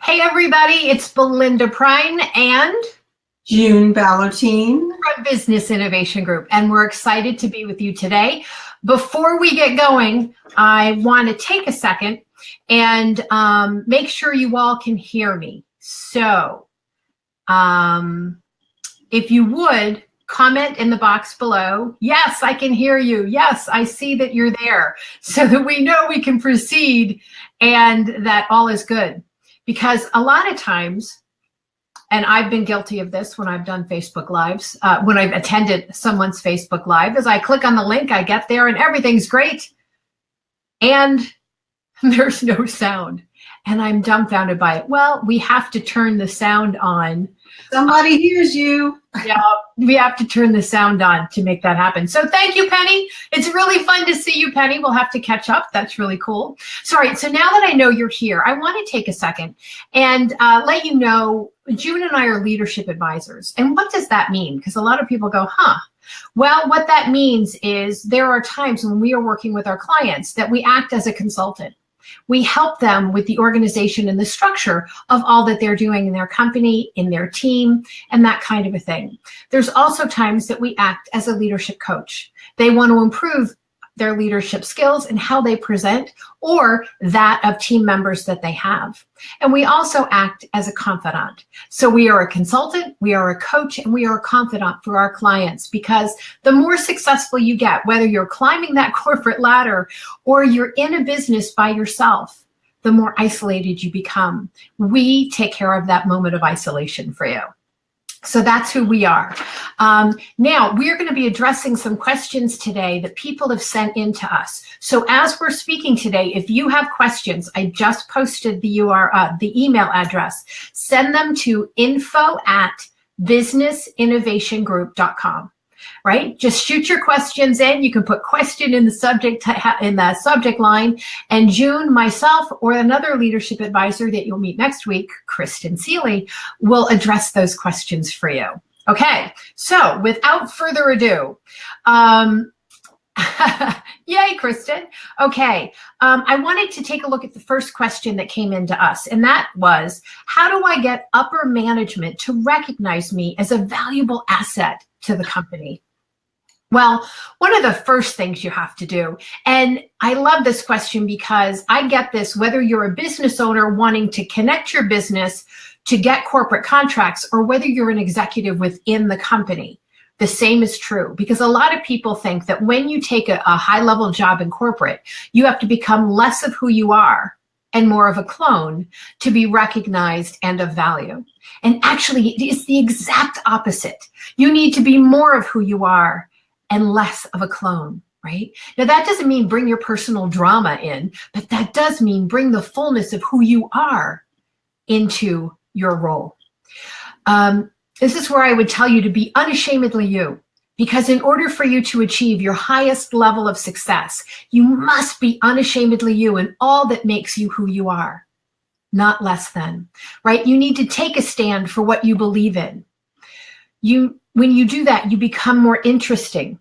Hey everybody, it's Belinda Pruyne and June Baloutine from Business Innovation Group, and we're excited to be with you today. Before we get going, I want to take a second and make sure you all can hear me. So if you would, comment in the box below. Yes, I can hear you. Yes, I see that you're there, so that we know we can proceed and that all is good. Because a lot of times, and I've been guilty of this when I've done Facebook Lives, when I've attended someone's Facebook Live, is I click on the link, I get there, and everything's great, and there's no sound. And I'm dumbfounded by it. Well, we have to turn the sound on. Somebody hears you. Yeah, we have to turn the sound on to make that happen. So thank you, Penny. It's really fun to see you, Penny. We'll have to catch up. That's really cool. Sorry. So now that I know you're here, I want to take a second and let you know, June and I are leadership advisors. And what does that mean? Because a lot of people go, huh? Well, what that means is there are times when we are working with our clients that we act as a consultant. We help them with the organization and the structure of all that they're doing in their company, in their team, and that kind of a thing. There's also times that we act as a leadership coach. They want to improve their leadership skills and how they present, or that of team members that they have. And we also act as a confidant. So we are a consultant, we are a coach, and we are a confidant for our clients, because the more successful you get, whether you're climbing that corporate ladder or you're in a business by yourself, the more isolated you become. We take care of that moment of isolation for you. So that's who we are. Now, we're going to be addressing some questions today that people have sent in to us. So as we're speaking today, if you have questions, I just posted the email address. Send them to info@businessinnovationgroup.com. Right? Just shoot your questions in. You can put question in the subject line, and June, myself, or another leadership advisor that you'll meet next week, Kristen Seeley, will address those questions for you. Okay, so without further ado, yay, Kristen. Okay, I wanted to take a look at the first question that came into us, and that was, how do I get upper management to recognize me as a valuable asset to the company? Well, one of the first things you have to do, and I love this question because I get this whether you're a business owner wanting to connect your business to get corporate contracts, or whether you're an executive within the company. The same is true, because a lot of people think that when you take a high-level job in corporate, you have to become less of who you are and more of a clone to be recognized and of value. And actually, it is the exact opposite. You need to be more of who you are and less of a clone, right? Now, that doesn't mean bring your personal drama in, but that does mean bring the fullness of who you are into your role. This is where I would tell you to be unashamedly you, because in order for you to achieve your highest level of success, you must be unashamedly you in all that makes you who you are, not less than, right? You need to take a stand for what you believe in. When you do that, you become more interesting.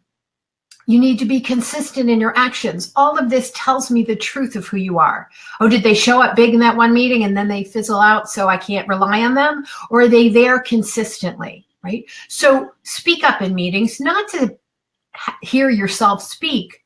You need to be consistent in your actions. All of this tells me the truth of who you are. Oh, did they show up big in that one meeting and then they fizzle out so I can't rely on them? Or are they there consistently, right? So speak up in meetings, not to hear yourself speak,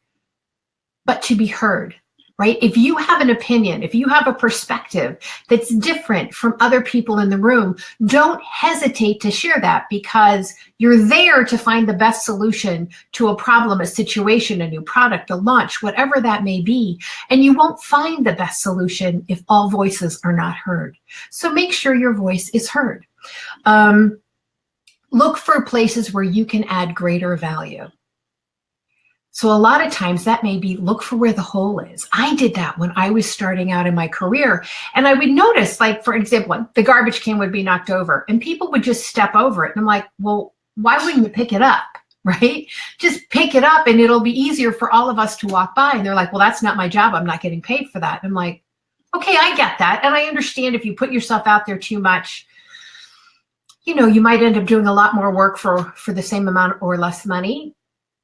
but to be heard, right? If you have an opinion, if you have a perspective that's different from other people in the room, don't hesitate to share that, because you're there to find the best solution to a problem, a situation, a new product, a launch, whatever that may be. And you won't find the best solution if all voices are not heard. So make sure your voice is heard. Look for places where you can add greater value. So a lot of times that may be look for where the hole is. I did that when I was starting out in my career, and I would notice, like, for example, the garbage can would be knocked over and people would just step over it. And I'm like, well, why wouldn't you pick it up, right? Just pick it up and it'll be easier for all of us to walk by. And they're like, well, that's not my job. I'm not getting paid for that. And I'm like, okay, I get that. And I understand if you put yourself out there too much, you know, you might end up doing a lot more work for the same amount or less money.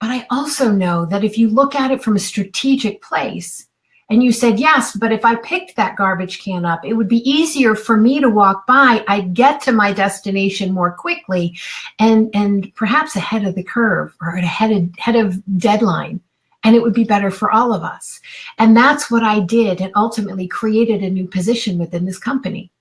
But I also know that if you look at it from a strategic place And you said, yes, but if I picked that garbage can up, it would be easier for me to walk by. I'd get to my destination more quickly and perhaps ahead of the curve or ahead of deadline. And it would be better for all of us. And that's what I did, and ultimately created a new position within this company.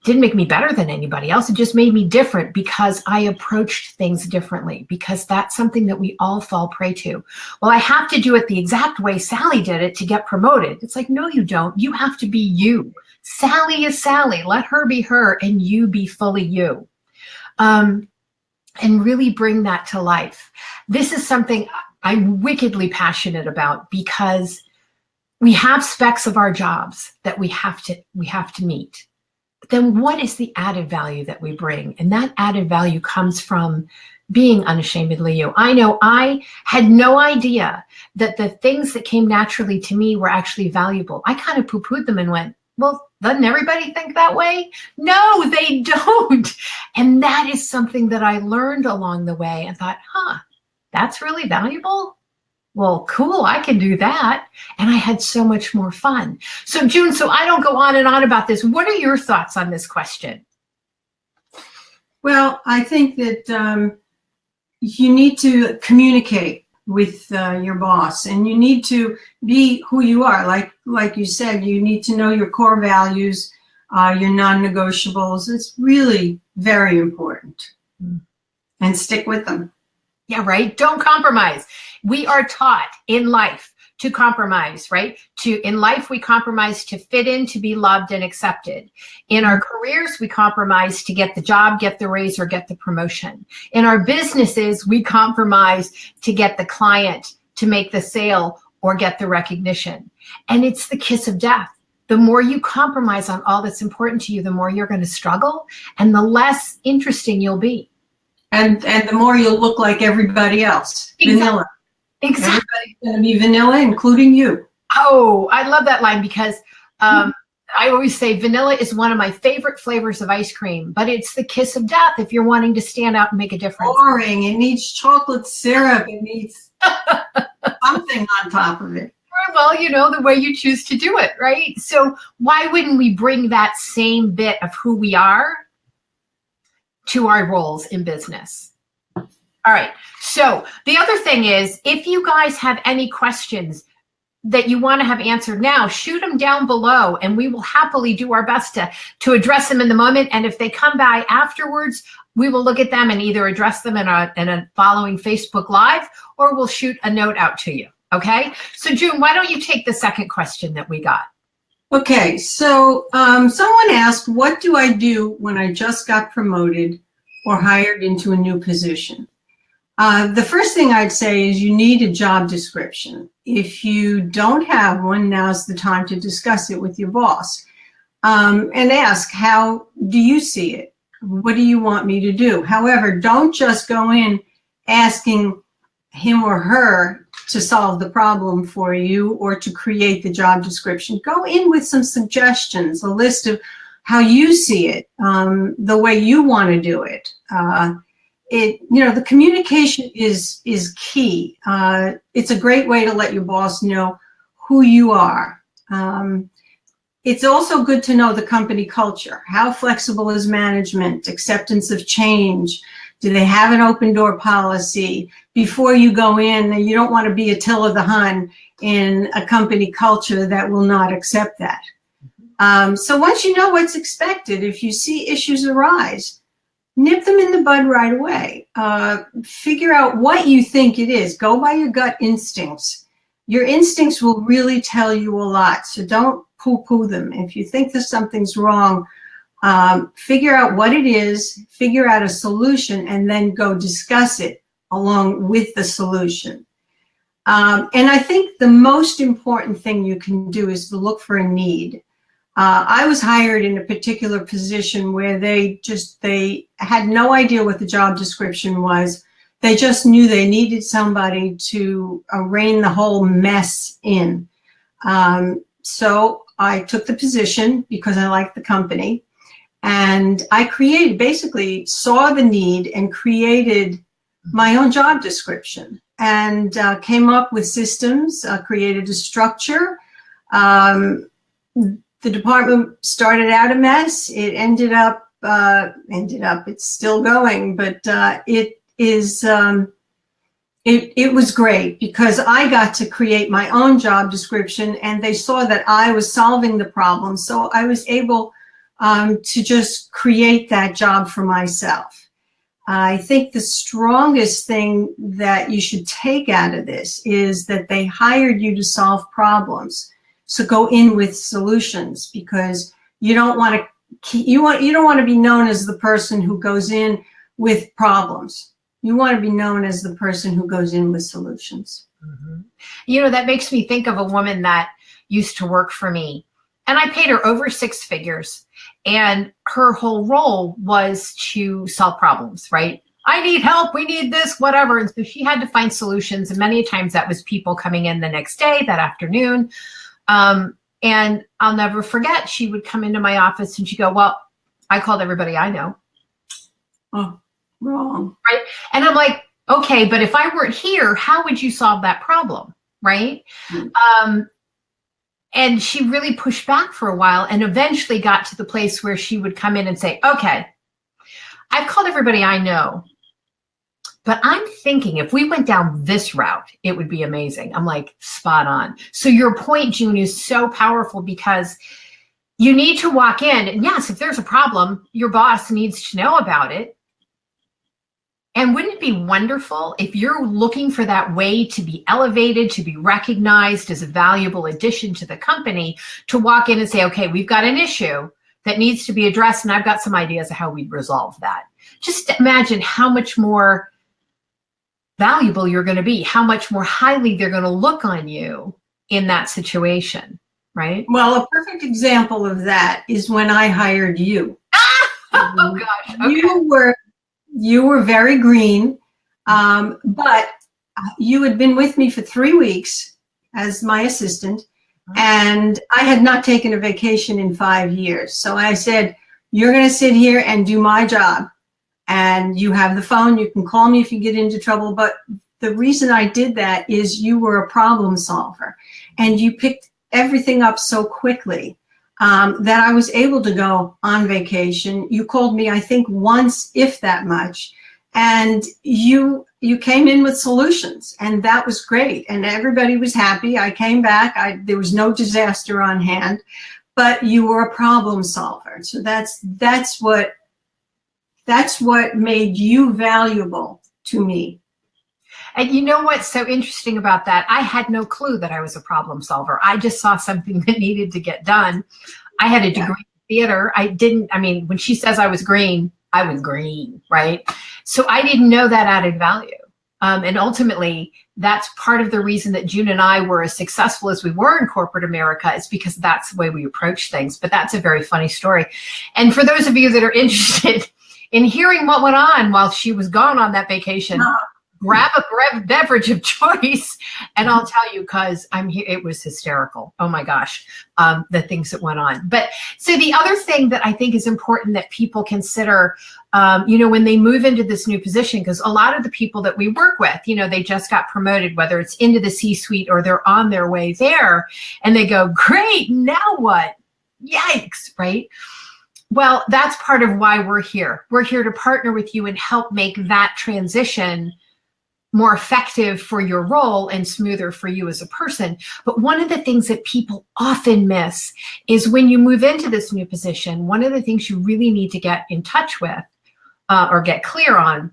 Didn't make me better than anybody else. It just made me different because I approached things differently, because that's something that we all fall prey to. Well, I have to do it the exact way Sally did it to get promoted. It's like, no, you don't. You have to be you. Sally is Sally. Let her be her and you be fully you. And really bring that to life. This is something I'm wickedly passionate about, because we have specs of our jobs that we have to meet. Then what is the added value that we bring? And that added value comes from being unashamedly you. I know I had no idea that the things that came naturally to me were actually valuable. I kind of poo-pooed them and went, well, doesn't everybody think that way? No, they don't. And that is something that I learned along the way and thought, that's really valuable. Well, cool, I can do that. And I had so much more fun. So June, so I don't go on and on about this. What are your thoughts on this question? Well, I think that you need to communicate with your boss, and you need to be who you are. Like you said, you need to know your core values, your non-negotiables. It's really very important. And stick with them. Yeah, right. Don't compromise. We are taught in life to compromise, right? In life, we compromise to fit in, to be loved and accepted. In our careers, we compromise to get the job, get the raise, or get the promotion. In our businesses, we compromise to get the client, to make the sale, or get the recognition. And it's the kiss of death. The more you compromise on all that's important to you, the more you're going to struggle and the less interesting you'll be. And the more you'll look like everybody else. Exactly. Vanilla. Exactly. Everybody's going to be vanilla, including you. Oh, I love that line, because I always say vanilla is one of my favorite flavors of ice cream, but it's the kiss of death if you're wanting to stand out and make a difference. Boring. It needs chocolate syrup. It needs something on top of it. Well, the way you choose to do it, right? So why wouldn't we bring that same bit of who we are to our roles in business? All right. So the other thing is, if you guys have any questions that you want to have answered now, shoot them down below and we will happily do our best to address them in the moment. And if they come by afterwards, we will look at them and either address them in a following Facebook Live, or we'll shoot a note out to you. Okay. So June, why don't you take the second question that we got? Okay. So someone asked, what do I do when I just got promoted or hired into a new position? The first thing I'd say is you need a job description. If you don't have one, now's the time to discuss it with your boss, and ask, how do you see it? What do you want me to do? However, don't just go in asking him or her to solve the problem for you or to create the job description. Go in with some suggestions, a list of how you see it, the way you want to do it. The communication is key. It's a great way to let your boss know who you are. It's also good to know the company culture. How flexible is management? Acceptance of change? Do they have an open door policy? Before you go in, you don't want to be Attila the Hun in a company culture that will not accept that. So once you know what's expected, if you see issues arise, nip them in the bud right away. Figure out what you think it is. Go by your gut instincts. Your instincts will really tell you a lot, so don't poo-poo them. If you think that something's wrong, figure out what it is, figure out a solution, and then go discuss it along with the solution. And I think the most important thing you can do is to look for a need. I was hired in a particular position where they had no idea what the job description was. They just knew they needed somebody to rein the whole mess in. So I took the position because I liked the company. And I basically saw the need and created my own job description and came up with systems, created a structure, The department started out a mess. It ended up, it's still going, but it was great because I got to create my own job description, and they saw that I was solving the problem. So I was able to just create that job for myself. I think the strongest thing that you should take out of this is that they hired you to solve problems. So go in with solutions, because you don't want to be known as the person who goes in with problems. You want to be known as the person who goes in with solutions. Mm-hmm. You know, that makes me think of a woman that used to work for me, and I paid her over 6 figures. And her whole role was to solve problems, right? I need help. We need this, whatever. And so she had to find solutions. And many times that was people coming in the next day, that afternoon. And I'll never forget, she would come into my office and she'd go, well, I called everybody I know. Oh, wrong. Right. And I'm like, okay, but if I weren't here, how would you solve that problem? Right. Mm-hmm. And she really pushed back for a while and eventually got to the place where she would come in and say, okay, I've called everybody I know, but I'm thinking if we went down this route, it would be amazing. I'm like, spot on. So your point, June, is so powerful, because you need to walk in. And yes, if there's a problem, your boss needs to know about it. And wouldn't it be wonderful if you're looking for that way to be elevated, to be recognized as a valuable addition to the company, to walk in and say, okay, we've got an issue that needs to be addressed, and I've got some ideas of how we'd resolve that. Just imagine how much more valuable you're going to be, how much more highly they're going to look on you in that situation, right? Well, a perfect example of that is when I hired you. Oh, gosh. Okay. You were very green, but you had been with me for 3 weeks as my assistant, and I had not taken a vacation in 5 years. So I said, you're going to sit here and do my job, and you have the phone. You can call me if you get into trouble. But the reason I did that is you were a problem solver, and you picked everything up so quickly that I was able to go on vacation. You called me, I think, once, if that much, and you came in with solutions, and that was great, and everybody was happy. I came back. There was no disaster on hand, but you were a problem solver. So that's what made you valuable to me. And you know what's so interesting about that? I had no clue that I was a problem solver. I just saw something that needed to get done. I had a degree in theater. When she says I was green, right? So I didn't know that added value. And ultimately, that's part of the reason that June and I were as successful as we were in corporate America, is because that's the way we approach things. But that's a very funny story. And for those of you that are interested in hearing what went on while she was gone on that vacation, grab a beverage of choice, and I'll tell you, because I'm here. It was hysterical. Oh my gosh, the things that went on. But so the other thing that I think is important that people consider, when they move into this new position, because a lot of the people that we work with, they just got promoted, whether it's into the C-suite or they're on their way there, and they go, great, now what? Yikes, right? Well, that's part of why we're here. We're here to partner with you and help make that transition more effective for your role and smoother for you as a person. But one of the things that people often miss is when you move into this new position, one of the things you really need to get in touch with or get clear on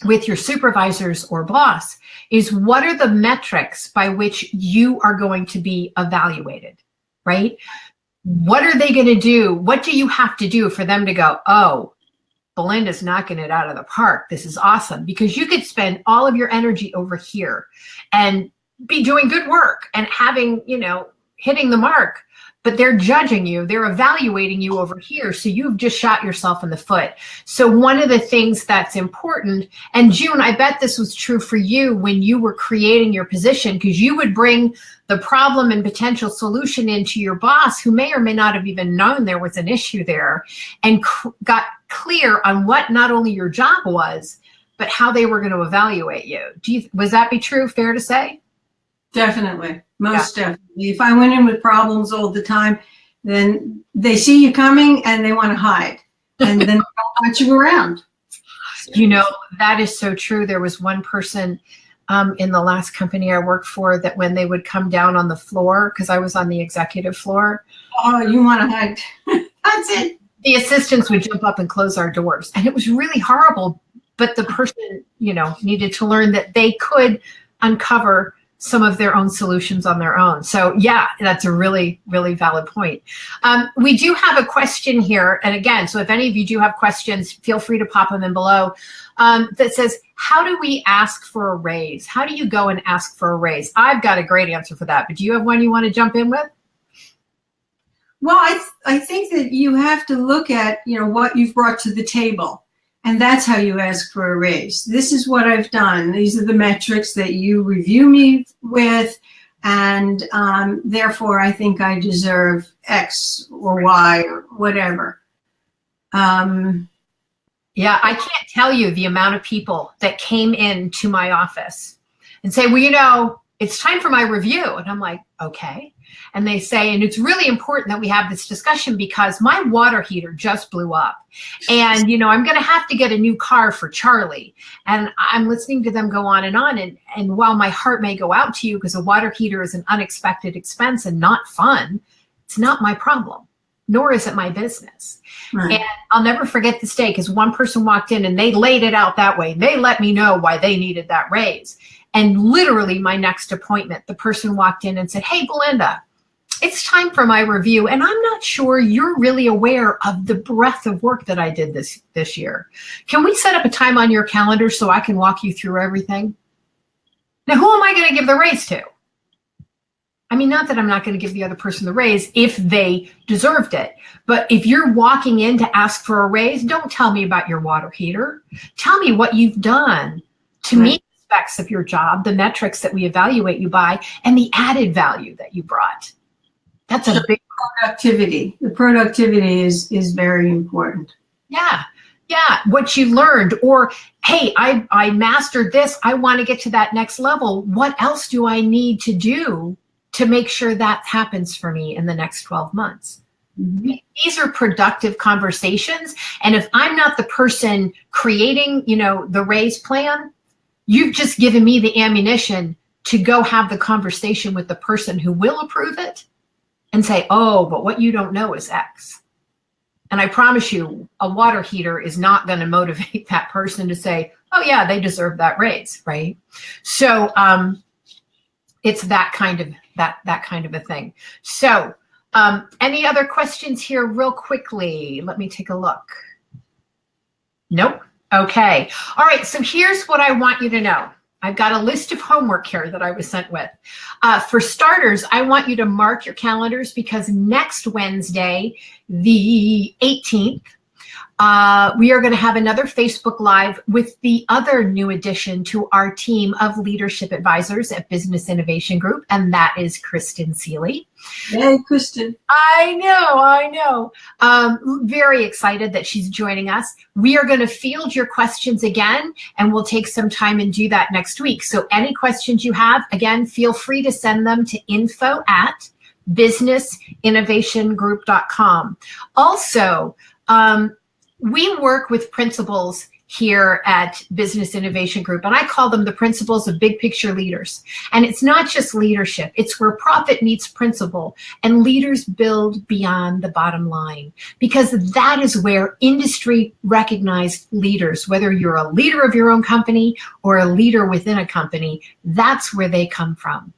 with your supervisors or boss is, what are the metrics by which you are going to be evaluated, right? What are they going to do? What do you have to do for them to go, oh, Belinda's knocking it out of the park. This is awesome. Because you could spend all of your energy over here and be doing good work and having, hitting the mark, but they're judging you. They're evaluating you over here. So you've just shot yourself in the foot. So one of the things that's important, and June, I bet this was true for you when you were creating your position, because you would bring the problem and potential solution into your boss, who may or may not have even known there was an issue there, and got clear on what not only your job was, but how they were going to evaluate you. Was that be true? Fair to say? Definitely. Most definitely. If I went in with problems all the time, then they see you coming and they want to hide. And then they don't want you around. You know, that is so true. There was one person in the last company I worked for that when they would come down on the floor, because I was on the executive floor. Oh, you want to hide. That's it. The assistants would jump up and close our doors. And it was really horrible. But the person, you know, needed to learn that they could uncover some of their own solutions on their own. So yeah, that's a really, really valid point. We do have a question here. And again, so if any of you do have questions, feel free to pop them in below. That says, how do we ask for a raise? How do you go and ask for a raise? I've got a great answer for that, but do you have one you want to jump in with? Well, I think that you have to look at, you know, what you've brought to the table. And that's how you ask for a raise. This is what I've done. These are the metrics that you review me with. And therefore, I think I deserve X or Y or whatever. Yeah, I can't tell you the amount of people that came into my office and say, well, you know, it's time for my review. And I'm like, okay. And they say, and it's really important that we have this discussion because my water heater just blew up. And, you know, I'm going to have to get a new car for Charlie. And I'm listening to them go on. And while my heart may go out to you because a water heater is an unexpected expense and not fun, it's not my problem, nor is it my business. Right. And I'll never forget this day because one person walked in and they laid it out that way. They let me know why they needed that raise. And literally my next appointment, the person walked in and said, hey, Belinda, it's time for my review. And I'm not sure you're really aware of the breadth of work that I did this year. Can we set up a time on your calendar so I can walk you through everything? Now, who am I going to give the raise to? I mean, not that I'm not going to give the other person the raise if they deserved it. But if you're walking in to ask for a raise, don't tell me about your water heater. Tell me what you've done to meet the specs of your job, the metrics that we evaluate you by, and the added value that you brought. That's a big productivity. The productivity is very important. Yeah. Yeah. What you learned, or, hey, I mastered this. I want to get to that next level. What else do I need to do to make sure that happens for me in the next 12 months? Mm-hmm. These are productive conversations. And if I'm not the person creating, you know, the raise plan, you've just given me the ammunition to go have the conversation with the person who will approve it and say, oh, but what you don't know is X. And I promise you, a water heater is not going to motivate that person to say, oh yeah, they deserve that raise, right? So it's that kind of a thing. So any other questions here real quickly? Let me take a look. Nope. Okay. All right. So here's what I want you to know. I've got a list of homework here that I was sent with. For starters, I want you to mark your calendars because next Wednesday, the 18th, we are going to have another Facebook Live with the other new addition to our team of leadership advisors at Business Innovation Group, and that is Kristen Seeley. Hey, Kristen. I know. Very excited that she's joining us. We are going to field your questions again, and we'll take some time and do that next week. So any questions you have, again, feel free to send them to info@businessinnovationgroup.com. Also, we work with principals here at Business Innovation Group, and I call them the principles of big picture leaders. And it's not just leadership. It's where profit meets principle and leaders build beyond the bottom line, because that is where industry recognized leaders, whether you're a leader of your own company or a leader within a company, that's where they come from.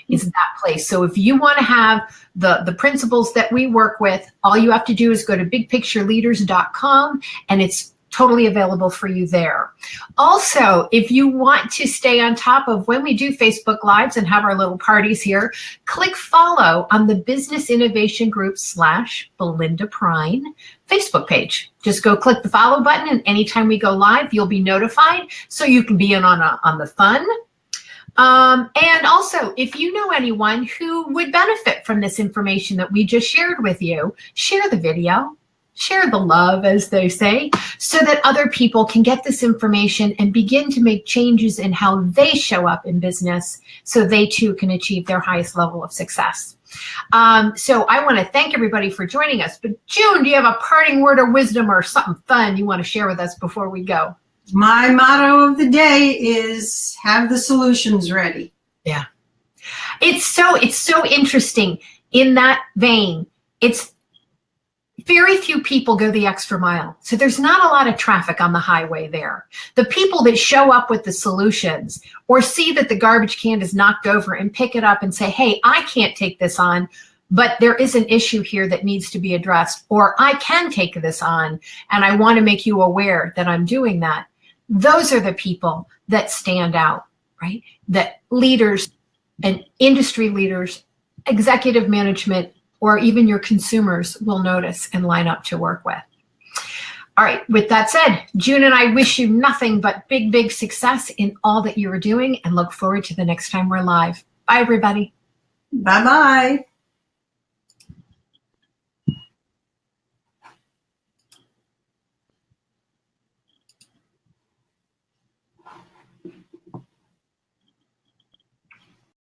Is that place. So if you want to have the principles that we work with, all you have to do is go to bigpictureleaders.com, and it's totally available for you there. Also, if you want to stay on top of when we do Facebook Lives and have our little parties here, click follow on the Business Innovation Group /Belinda Pruyne Facebook page. Just go click the follow button, and anytime we go live, you'll be notified so you can be in on the fun. And also, if you know anyone who would benefit from this information that we just shared with you, share the video, share the love, as they say, so that other people can get this information and begin to make changes in how they show up in business so they too can achieve their highest level of success. So I want to thank everybody for joining us. But June, do you have a parting word of wisdom or something fun you want to share with us before we go? My motto of the day is have the solutions ready. Yeah. It's so interesting in that vein. It's very few people go the extra mile. So there's not a lot of traffic on the highway there. The people that show up with the solutions or see that the garbage can is knocked over and pick it up and say, hey, I can't take this on, but there is an issue here that needs to be addressed, or I can take this on and I want to make you aware that I'm doing that. Those are the people that stand out, right? That leaders and industry leaders, executive management, or even your consumers will notice and line up to work with. All right, with that said, June and I wish you nothing but big, big success in all that you are doing and look forward to the next time we're live. Bye, everybody. Bye-bye.